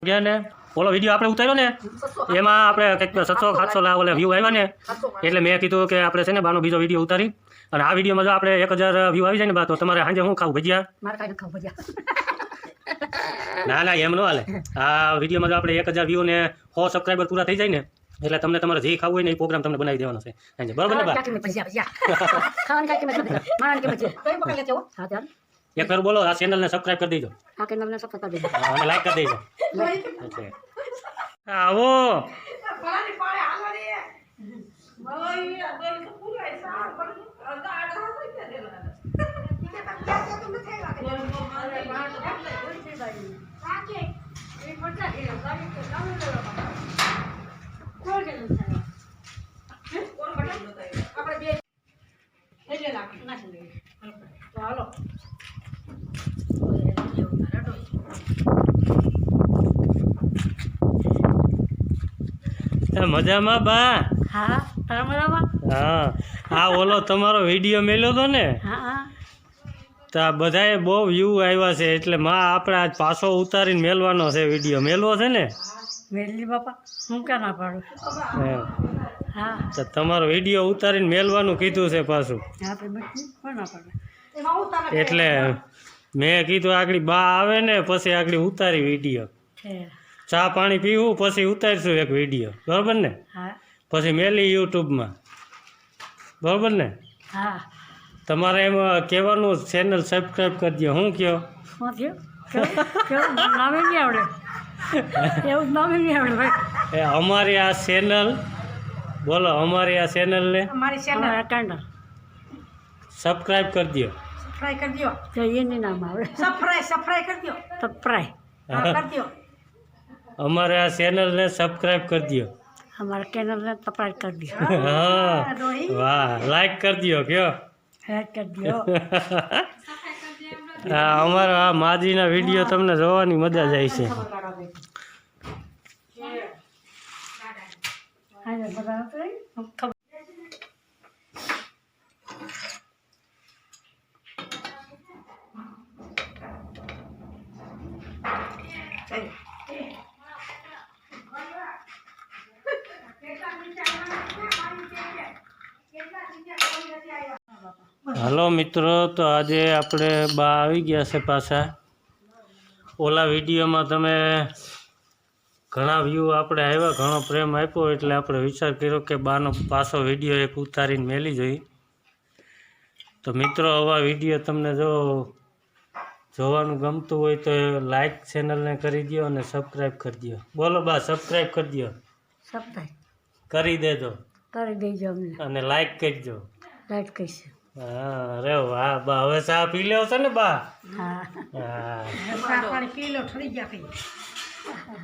ગયા ને ઓલો વિડીયો આપણે ઉતાર્યો ને એમાં આપણે કંઈક 700-800 લાખ ઓલે વ્યૂ આવ્યા ને એટલે મેં કીધું કે આપણે છે ને બાનો બીજો વિડીયો ઉતારી અને આ વિડીયોમાં જો આપણે 1000 વ્યૂ આવી જાય ને બા તો તમારે સાંજે હું ખાવું ભજીયા ના ના એમ ન હાલે આ વિડીયોમાં જો આપણે 1000 વ્યૂ ને 100 સબસ્ક્રાઈબર પૂરા થઈ જાય ને એટલે તમને તમારે જે ખાવું હોય ને એ પ્રોગ્રામ તમને બનાવી દેવાનો છે સાંજે બરાબર ને બા એક વાર બોલો આ ચેનલને સબસ્ક્રાઇબ કરી દેજો અને લાઈક કરી દેજો આવો મજામાં બા હા હા આ ઓલો તમારો વિડીયો મેલ્યો હતો ને તો આ બધાએ બહુ વ્યૂ આવ્યા છે એટલે માં આપણે આજ પાછો ઉતારીને મેલવાનો છે વિડીયો મેલવો છે ને મેલી બાપા હું ક્યાં ના પાડું હા તો તમારો વિડીયો ઉતારીને મેલવાનું કીધું છે પાછું એટલે મેં કીધું આગળ બા આવે ને પછી આગળ ઉતારી વિડીયો ચા પાણી પીવું પછી ઉતારીશું એક વિડીયો બરાબર ને પછી મેલી યુટ્યુબમાં બરાબર ને હા તમારે એમાં કહેવાનું ચેનલ સબસ્ક્રાઈબ કરજો હું કયો એ અમારી આ ચેનલ બોલો અમારી આ ચેનલને સબસ્ક્રાઈબ કરજો એની નામ આવડે અમારે આ ચેનલને સબસ્ક્રાઈબ કરજો અમારા ચેનલને સબસ્ક્રાઈબ કરી દો હા વાહ લાઈક કરજો કયો હા અમારા આ માજીના વિડીયો તમને જોવાની મજા જ આવી છે હલો મિત્રો તો આજે આપણે બા આવી ગયા છે પાછા ઓલા વિડીયોમાં તમે ઘણા વ્યૂ આપણે આવ્યા ઘણો પ્રેમ આપ્યો એટલે આપણે વિચાર કર્યો કે બાનો પાછો વિડીયો એક ઉતારીને મેલી જોઈ તો મિત્રો આવા વિડીયો તમને જોવાનું ગમતું હોય તો લાઈક ચેનલને કરી દો અને સબસ્ક્રાઈબ કરી દો બોલો બા સબસ્ક્રાઈબ કરી દો કરી દેજો અને લાઈક કરજો હા અરે વાહ બા હવે ચા પી લ્યો છે ને બા હા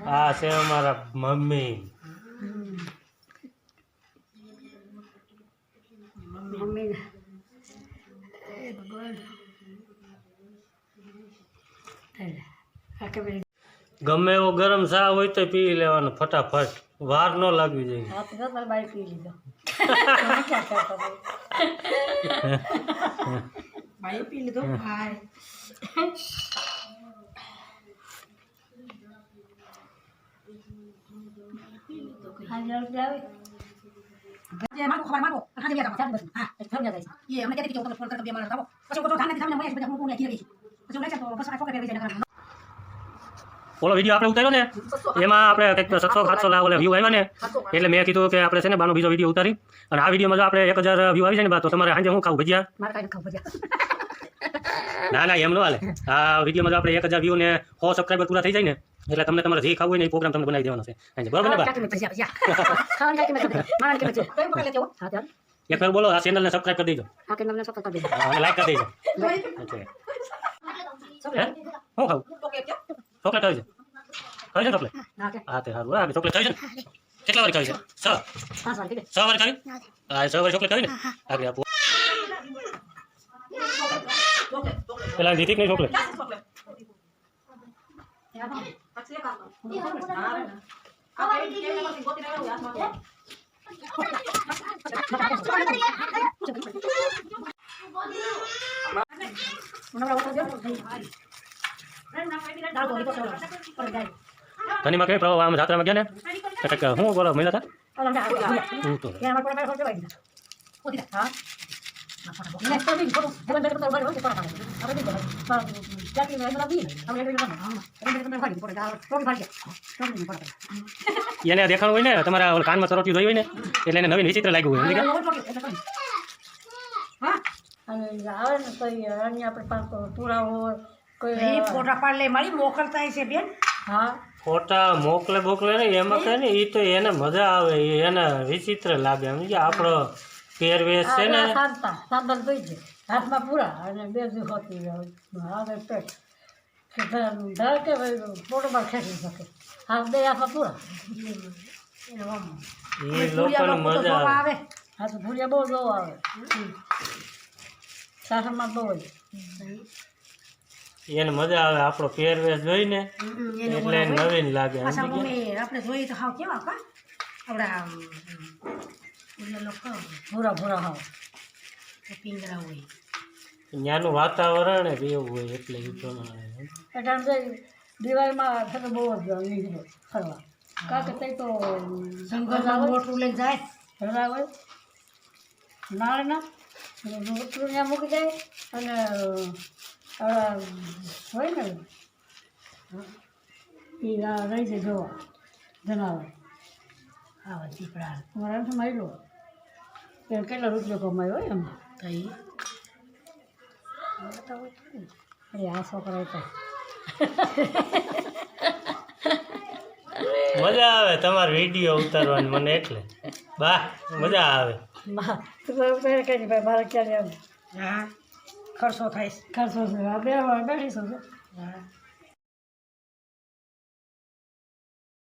આ છે અમારા મમ્મી ગમે એવો ગરમ ચા હોય તો પી લેવાનો ફટાફટ વાર ન લાગવી જોઈએ પી લીધો ઓલો વિડીયો આપણે ઉતાર્યો ને એમાં આપણે કંઈક 700-800 લાખ ઓલે વ્યૂ આવ્યા ને એટલે મેં કીધું કે આપણે છે ને બાનો બીજો વિડીયો ઉતારી અને આ વિડીયોમાં જો આપણે 1000 વ્યૂ આવી જાય ને બા તો તમારે સાંજે હું ખાવું ભજીયા ના ના એમ ન હાલે આ વિડીયોમાં જો આપણે 1000 વ્યૂ ને 100 સબસ્ક્રાઈબર પૂરા થઈ જાય ને એટલે તમને તમારે જે ખાવું હોય ને એ પ્રોગ્રામ તમને બનાવી દેવાનો છે સાંજે બરાબર ને બા એક વાર બોલો આ ચેનલને સબસ્ક્રાઈબ કરી દેજો અને લાઈક કરી દેજો હું ખાવું ચોકલેટ ખાવી છે ખાવી છે ચોકલેટ હા તે સારું હા ચોકલેટ ખાવી છે કેટલા વાર ખાવી છે 6 વાર ખાવી હા 6 વાર ચોકલેટ ખાવી ને આગળ આપો પેલા જીતી નહીં ચોકલેટ ધનીમાં કઈ આમ જાત્રામાં ગયા ને તો કંઈક શું બોલો મહિલા હતા હું તો એને દેખાણું હોય ને તમારા ઓલા કાનમાં તરફથી જોઈ હોય ને એટલે એને નવીન વિચિત્ર લાગ્યું હોય અને આવે ને તો અન્ય આપણે પાસે પૂરા હોય કોઈ ફોટા પાડ લે મારી મોકલતા છે બેન. હા ફોટા મોકલે ને એમાં કઈ ને એ તો એને મજા આવે એને વિચિત્ર લાગે સમજ્યા આપણો પહેરવેશ છે ને સાંદલ થઈ છે હાથમાં પૂરા અને બે દિવસ હોતી આવે પેટ કે ધર કે ફોટોમાં ખેંચી શકે હાથ બે હાથમાં પૂરા એ લોકોને મજા આવે હા તો ભૂલિયા બહુ જોવા આવે સાસરમાં બહુ હોય એને મજા આવે આપણો પહેરવેશ જોઈને એટલે એને નવીન લાગે પાછા મમ્મી આપણે જોઈએ તો હાવ કેવા કા આપણા લોકો ભૂરા ભૂરા હાવ પિંગરા હોય ત્યાંનું વાતાવરણ જ એવું હોય એટલે એ પ્રમાણે એટલે દિવાળીમાં થતો બહુ જ નીકળે ફરવા કારણ કે તે તો જંગલમાં મોટું લઈને જાય ઘણા હોય નાળના મોટું ત્યાં મૂકી જાય અને હોય ને એ રહી છે જોવા જનાવર આવા દીપડા અમારા એમ માર્યો કે કેટલા રૂપિયો કમાયો હોય એમાં થઈ અરે આ છોકરા તો મજા આવે તમારો વિડીયો ઉતારવાની મને એટલે બા મજા આવે ભાઈ મારે ક્યારે હા ખર્ચો થાય ખર્ચો છે બેઠીશું હા